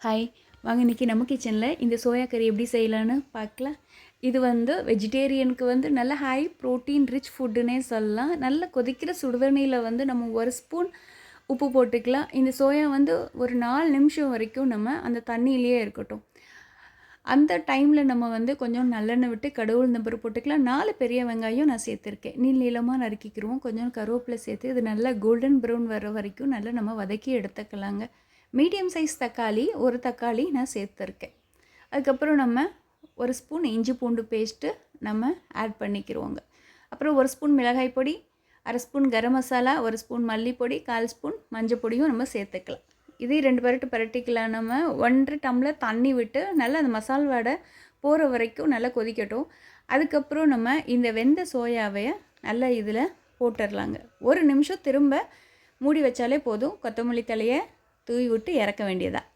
Hi, வாங்க இன்றைக்கி நம்ம கிச்சனில் இந்த சோயா கறி எப்படி செய்யலான்னு பார்க்கலாம். இது வெஜிடேரியனுக்கு நல்ல ஹை ப்ரோட்டீன் ரிச் ஃபுட்டுன்னே சொல்லலாம். நல்ல கொதிக்கிற சுடுதண்ணியில் நம்ம ஒரு ஸ்பூன் உப்பு போட்டுக்கலாம். இந்த சோயா ஒரு 4 நிமிஷம் வரைக்கும் நம்ம அந்த தண்ணியிலேயே இருக்கட்டும். அந்த டைமில் நம்ம கொஞ்சம் நல்லெண்ணெய் விட்டு கடுகு உளுந்தம் பருப்பு போட்டுக்கலாம். 4 பெரிய வெங்காயம் நான் சேர்த்துருக்கேன். நீளமாக நறுக்கிக்கிடுவோம். கொஞ்சம் கருவேப்பிலை சேர்த்து இது நல்லா கோல்டன் ப்ரௌன் வர வரைக்கும் நல்லா நம்ம வதக்கி எடுத்துக்கலாங்க. மீடியம் சைஸ் தக்காளி, ஒரு தக்காளி நான் சேர்த்துருக்கேன். அதுக்கப்புறம் நம்ம ஒரு ஸ்பூன் இஞ்சி பூண்டு பேஸ்ட்டு நம்ம ஆட் பண்ணிக்கிறோங்க. அப்புறம் ஒரு ஸ்பூன் மிளகாய் பொடி, அரை ஸ்பூன் கரம் மசாலா, ஒரு ஸ்பூன் மல்லிப்பொடி, 1/4 ஸ்பூன் மஞ்சள் பொடியும் நம்ம சேர்த்துக்கலாம். இதே 2 பரட்டு பரட்டிக்கலாம். நம்ம 1.5 டம்ளர் தண்ணி விட்டு நல்லா அந்த மசால் வாடை போகிற வரைக்கும் நல்லா கொதிக்கட்டும். அதுக்கப்புறம் நம்ம இந்த வெந்த சோயாவை நல்லா இதில் போட்டுடலாங்க. 1 நிமிஷம் திரும்ப மூடி வச்சாலே போதும். கொத்தமல்லி தலையை தூவி விட்டு இறக்க வேண்டியதான்.